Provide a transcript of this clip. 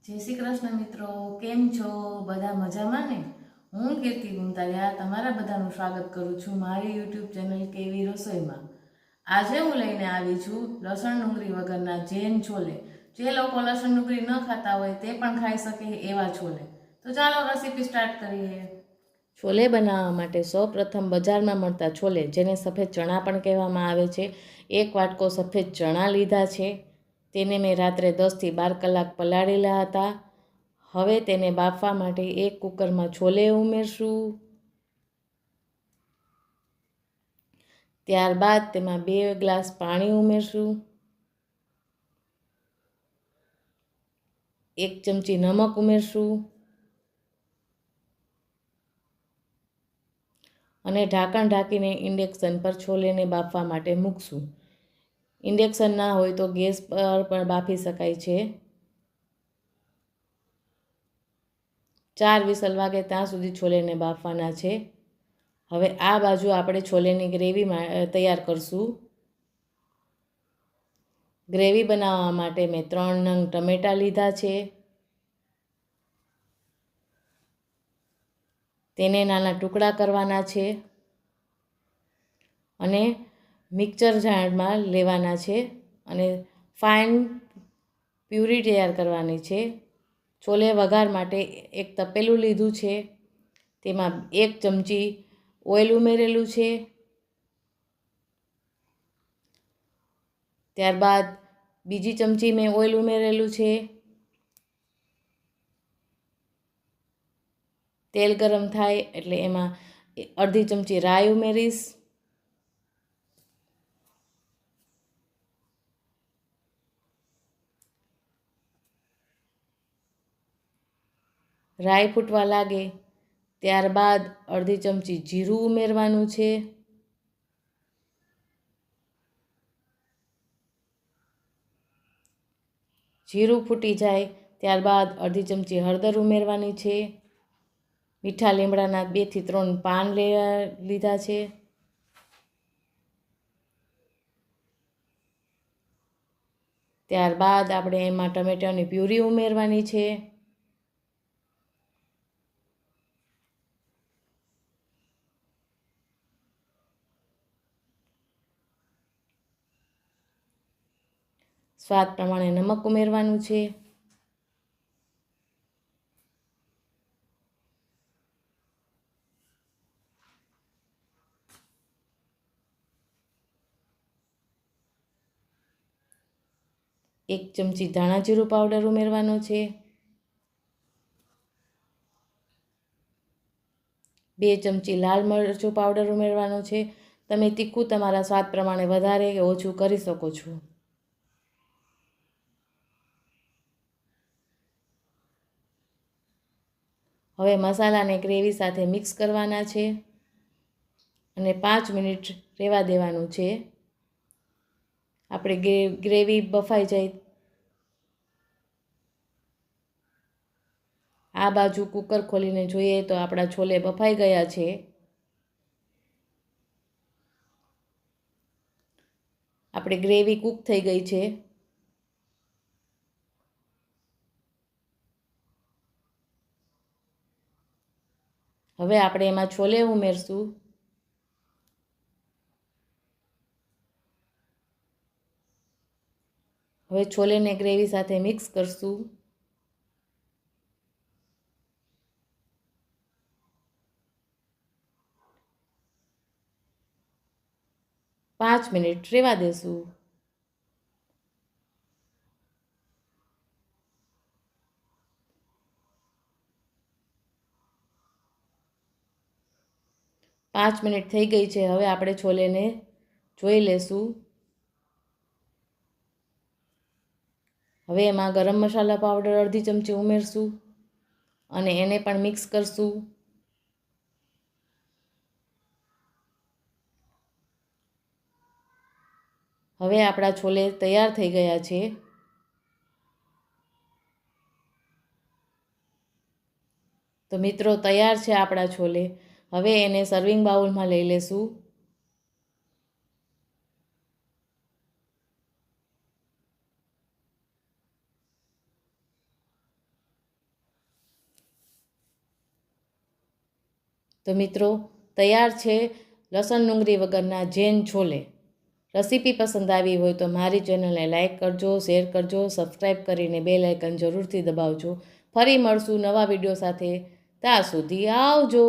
જય શ્રી કૃષ્ણ મિત્રો, કેમ છો? બધા મજામાં ને? હું કીર્તિ ગુંતાલિયા તમારા બધાનું સ્વાગત કરું છું મારી યુટ્યુબ ચેનલ કેવી રસોઈમાં. આજે હું લઈને આવી છું લસણ ડુંગળી વગરના જૈન છોલે. જે લોકો લસણ ડુંગળી ન ખાતા હોય તે પણ ખાઈ શકે એવા છોલે. તો ચાલો રેસીપી સ્ટાર્ટ કરીએ. છોલે બનાવવા માટે સૌપ્રથમ બજારમાં મળતા છોલે, જેને સફેદ ચણા પણ કહેવામાં આવે છે, 1 વાટકો સફેદ ચણા લીધા છે. તેને મેં રાત્રે 10થી 12 કલાક પલાળેલા હતા. હવે તેને બાફવા માટે એક કુકરમાં છોલે ઉમેરશું. ત્યારબાદ તેમાં 2 ગ્લાસ પાણી ઉમેરશું. 1 ચમચી નમક ઉમેરશું અને ઢાંકણ ઢાંકીને ઇન્ડક્શન પર છોલેને બાફવા માટે મૂકશું. ઇન્ડક્શન ના હોય તો ગેસ પર પણ બાફી શકાય છે. 4 વિસલ વાગે ત્યાં સુધી છોલેને બાફવાના છે. હવે આ બાજુ આપણે છોલેની ગ્રેવી તૈયાર કરશું. ગ્રેવી બનાવવા માટે મેં 3 નંગ ટમેટાં લીધા છે. તેને નાના ટુકડા કરવાના છે અને મિક્સર જારમાં લેવાના છે અને ફાઇન પ્યુરી તૈયાર કરવાની છે. છોલે વઘાર માટે એક તપેલું લીધું છે. તેમાં 1 ચમચી ઓઇલ ઉમેરેલું છે. ત્યારબાદ બીજી ચમચી મેં ઓઇલ ઉમેરેલું છે. તેલ ગરમ થાય એટલે એમાં અડધી ચમચી રાઈ ઉમેરીશ. રાઈ ફૂટવા લાગે ત્યારબાદ અડધી ચમચી જીરું ઉમેરવાનું છે. જીરું ફૂટી જાય ત્યારબાદ અડધી ચમચી હળદર ઉમેરવાની છે. મીઠા લીમડાના 2 થી 3 પાન લીધા છે. ત્યારબાદ આપણે એમાં ટમેટાની પ્યુરી ઉમેરવાની છે. સ્વાદ પ્રમાણે નમક ઉમેરવાનું છે. એક ચમચી ધાણા જીરું પાવડર ઉમેરવાનો છે. 2 ચમચી લાલ મરચું પાવડર ઉમેરવાનો છે. તમે તીખું તમારા સ્વાદ પ્રમાણે વધારે કે ઓછું કરી શકો છો. હવે મસાલાને ગ્રેવી સાથે મિક્સ કરવાના છે અને 5 મિનિટ રહેવા દેવાનું છે. આપણે ગ્રેવી બફાઈ જાય. આ બાજુ કુકર ખોલીને જોઈએ તો આપણા છોલે બફાઈ ગયા છે. આપણી ગ્રેવી કૂક થઈ ગઈ છે. હવે આપણે એમાં છોલે ઉમેરશું. હવે છોલેને ગ્રેવી સાથે મિક્સ કરશું. પાંચ મિનિટ રહેવા દેશું. પાંચ મિનિટ થઈ ગઈ છે. હવે આપણે છોલેને જોઈ લેશું. હવે એમાં ગરમ મસાલા પાવડર અડધી ચમચી ઉમેરશું અને એને પણ મિક્સ કરશું. હવે આપણા છોલે તૈયાર થઈ ગયા છે. તો મિત્રો, તૈયાર છે આપણા છોલે. હવે એને સર્વિંગ બાઉલમાં લઈ લેશું. તો મિત્રો તૈયાર છે લસણ ડુંગળી વગરના જૈન છોલે. રેસીપી પસંદ આવી હોય તો મારી ચેનલને લાઇક કરજો, શેર કરજો, સબસ્ક્રાઈબ કરીને બેલ આઇકન જરૂરથી દબાવજો. ફરી મળશું નવા વિડીયો સાથે. ત્યાં સુધી આવજો.